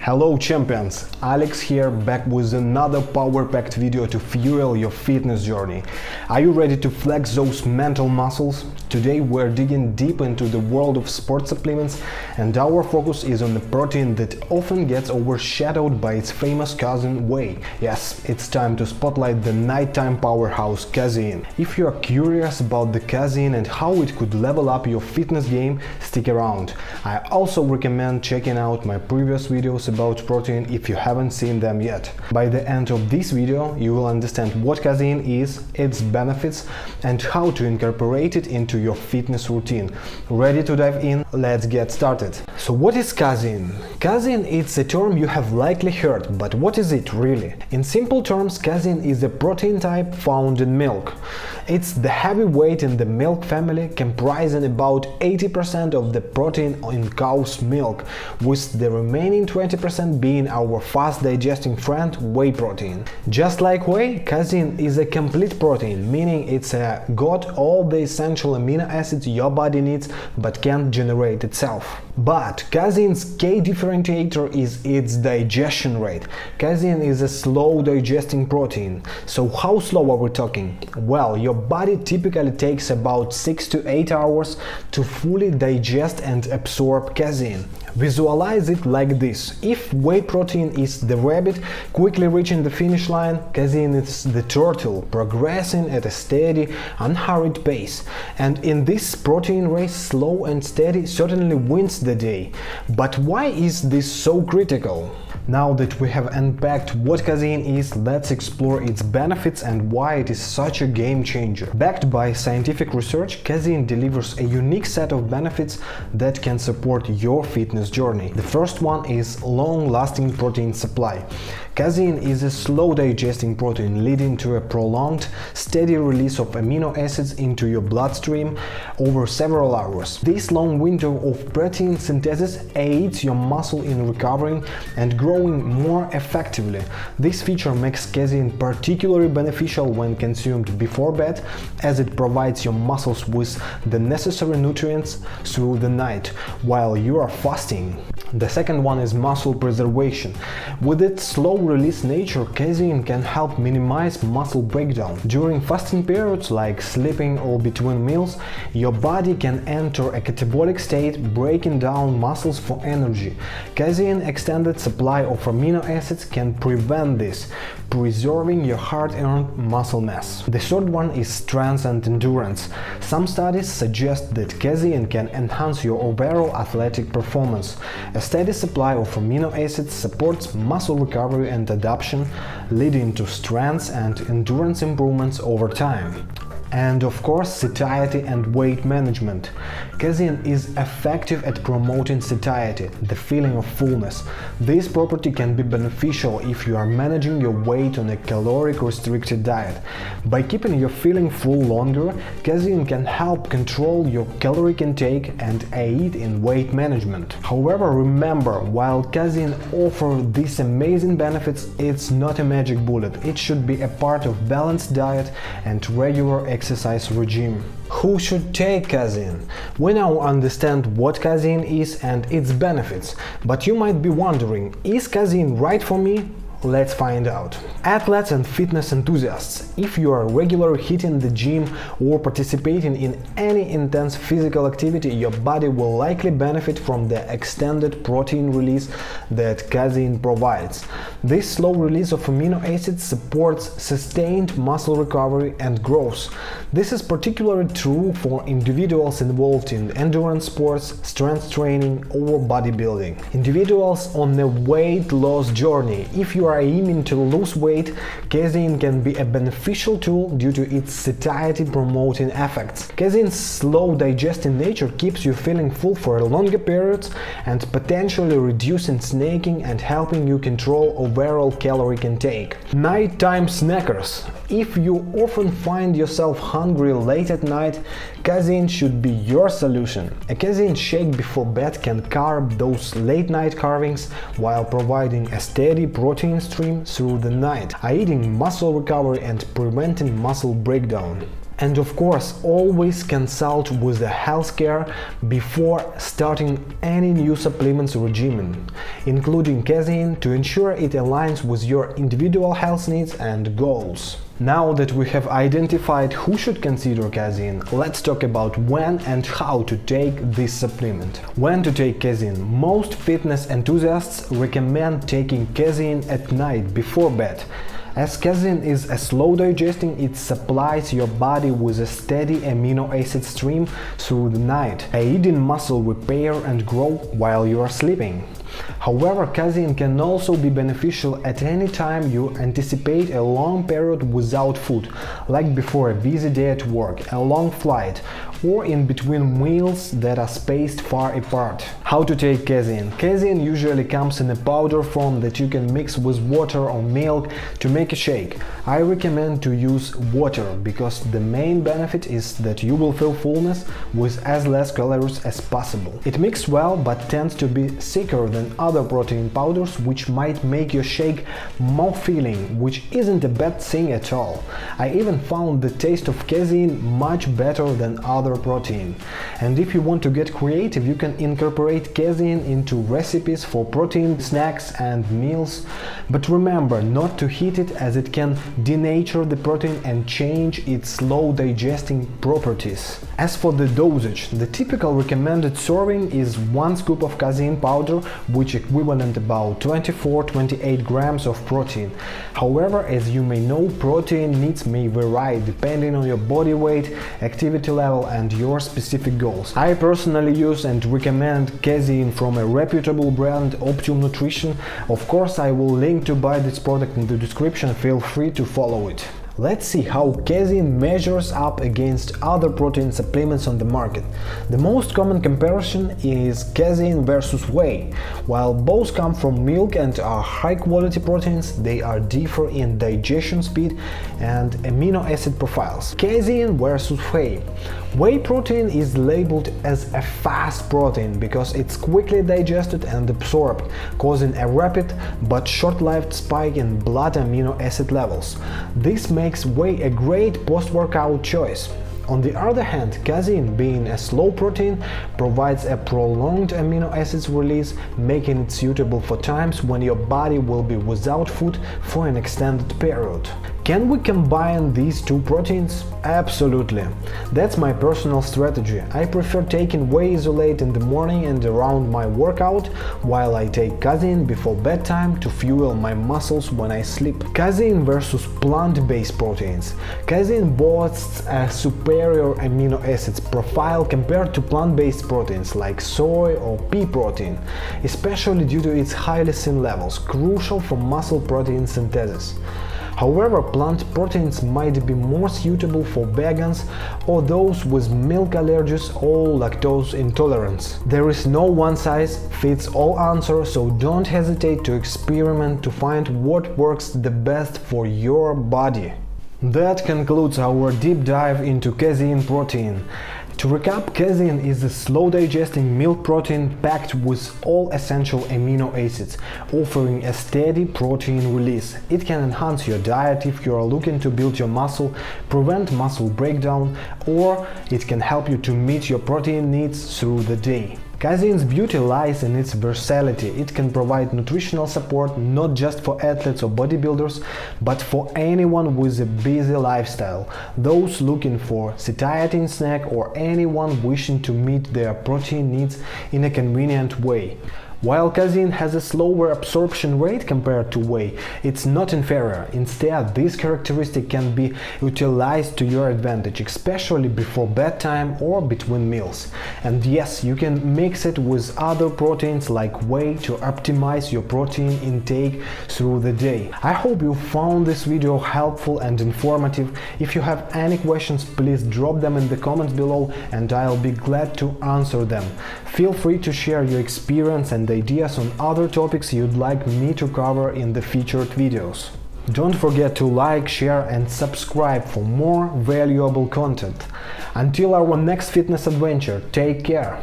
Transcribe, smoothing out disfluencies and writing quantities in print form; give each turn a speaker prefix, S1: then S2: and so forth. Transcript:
S1: Hello champions, Alex here, back with another power-packed video to fuel your fitness journey. Are you ready to flex those mental muscles? Today we're digging deep into the world of sports supplements, and our focus is on the protein that often gets overshadowed by its famous cousin Whey. Yes, it's time to spotlight the nighttime powerhouse Casein. If you are curious about the Casein and how it could level up your fitness game, stick around. I also recommend checking out my previous videos about protein if you haven't seen them yet. By the end of this video, you will understand what Casein is, its benefits, and how to incorporate it into your fitness routine. Ready to dive in? Let's get started. So what is Casein? Casein is a term you have likely heard, but what is it really? In simple terms, Casein is a protein type found in milk. It's the heavyweight in the milk family, comprising about 80% of the protein in cow's milk, with the remaining 20% being our fast-digesting friend whey protein. Just like whey, Casein is a complete protein, meaning it's got all the essential amino acids your body needs but can't generate itself. But Casein's key differentiator is its digestion rate. Casein is a slow digesting protein. So how slow are we talking? Well, your body typically takes about 6 to 8 hours to fully digest and absorb Casein. Visualize it like this. If whey protein is the rabbit quickly reaching the finish line, Casein is the turtle progressing at a steady, unhurried pace. And in this protein race, slow and steady certainly wins the day. But why is this so critical? Now that we have unpacked what Casein is, let's explore its benefits and why it is such a game changer. Backed by scientific research, Casein delivers a unique set of benefits that can support your fitness journey. The first one is long-lasting protein supply. Casein is a slow-digesting protein, leading to a prolonged, steady release of amino acids into your bloodstream over several hours. This long window of protein synthesis aids your muscle in recovering and growing more effectively. This feature makes Casein particularly beneficial when consumed before bed, as it provides your muscles with the necessary nutrients through the night while you are fasting. The second one is muscle preservation. With its slow release nature, Casein can help minimize muscle breakdown. During fasting periods like sleeping or between meals, your body can enter a catabolic state, breaking down muscles for energy. Casein's extended supply of amino acids can prevent this, preserving your hard-earned muscle mass. The third one is strength and endurance. Some studies suggest that Casein can enhance your overall athletic performance. A steady supply of amino acids supports muscle recovery and adaptation, leading to strength and endurance improvements over time. And of course, satiety and weight management. Casein is effective at promoting satiety, the feeling of fullness. This property can be beneficial if you are managing your weight on a caloric-restricted diet. By keeping you feeling full longer, Casein can help control your caloric intake and aid in weight management. However, remember, while Casein offers these amazing benefits, it's not a magic bullet. It should be a part of balanced diet and regular exercise regime. Who should take Casein? We now understand what Casein is and its benefits, but you might be wondering, is Casein right for me? Let's find out. Athletes and fitness enthusiasts, if you are regularly hitting the gym or participating in any intense physical activity, your body will likely benefit from the extended protein release that Casein provides. This slow release of amino acids supports sustained muscle recovery and growth. This is particularly true for individuals involved in endurance sports, strength training, or bodybuilding. Individuals on a weight loss journey, if you are aiming to lose weight, Casein can be a beneficial tool due to its satiety-promoting effects. Casein's slow digesting nature keeps you feeling full for longer periods and potentially reducing snacking and helping you control overall caloric intake. Nighttime snackers. If you often find yourself hungry late at night, Casein should be your solution. A Casein shake before bed can curb those late-night cravings while providing a steady protein stream through the night, aiding muscle recovery and preventing muscle breakdown. And of course, always consult with the healthcare before starting any new supplements regimen, including casein, to ensure it aligns with your individual health needs and goals. Now that we have identified who should consider casein, let's talk about when and how to take this supplement. When to take casein? Most fitness enthusiasts recommend taking casein at night before bed. As casein is a slow digesting, it supplies your body with a steady amino acid stream through the night, aiding muscle repair and growth while you are sleeping. However, casein can also be beneficial at any time you anticipate a long period without food, like before a busy day at work, a long flight, or in between meals that are spaced far apart. How to take casein? Casein usually comes in a powder form that you can mix with water or milk to make a shake. I recommend to use water because the main benefit is that you will feel fullness with as less calories as possible. It mixes well but tends to be thicker than other protein powders, which might make your shake more filling, which isn't a bad thing at all. I even found the taste of casein much better than other protein. And if you want to get creative, you can incorporate casein into recipes for protein snacks and meals. But remember not to heat it, as it can denature the protein and change its slow digesting properties. As for the dosage, the typical recommended serving is 1 scoop of casein powder, which equivalent about 24-28 grams of protein. However, as you may know, protein needs may vary depending on your body weight, activity level and your specific goals. I personally use and recommend casein from a reputable brand, Optimum Nutrition. Of course, I will link to buy this product in the description, feel free to follow it. Let's see how casein measures up against other protein supplements on the market. The most common comparison is casein versus whey. While both come from milk and are high-quality proteins, they are differ in digestion speed and amino acid profiles. Casein versus whey. Whey protein is labeled as a fast protein because it's quickly digested and absorbed, causing a rapid but short-lived spike in blood amino acid levels. This makes whey a great post-workout choice. On the other hand, casein, being a slow protein, provides a prolonged amino acids release, making it suitable for times when your body will be without food for an extended period. Can we combine these two proteins? Absolutely. That's my personal strategy. I prefer taking whey isolate in the morning and around my workout, while I take casein before bedtime to fuel my muscles when I sleep. Casein versus plant-based proteins. Casein boasts a superior amino acids profile compared to plant-based proteins like soy or pea protein, especially due to its highly thin levels, crucial for muscle protein synthesis. However, plant proteins might be more suitable for vegans or those with milk allergies or lactose intolerance. There is no one-size-fits-all answer, so don't hesitate to experiment to find what works the best for your body. That concludes our deep dive into casein protein. To recap, casein is a slow-digesting milk protein packed with all essential amino acids, offering a steady protein release. It can enhance your diet if you are looking to build your muscle, prevent muscle breakdown, or it can help you to meet your protein needs through the day. Casein's beauty lies in its versatility. It can provide nutritional support not just for athletes or bodybuilders, but for anyone with a busy lifestyle, those looking for satiating snack, or anyone wishing to meet their protein needs in a convenient way. While casein has a slower absorption rate compared to whey, it's not inferior. Instead, this characteristic can be utilized to your advantage, especially before bedtime or between meals. And yes, you can mix it with other proteins like whey to optimize your protein intake through the day. I hope you found this video helpful and informative. If you have any questions, please drop them in the comments below and I'll be glad to answer them. Feel free to share your experience and ideas on other topics you'd like me to cover in the featured videos. Don't forget to like, share and subscribe for more valuable content. Until our next fitness adventure, take care!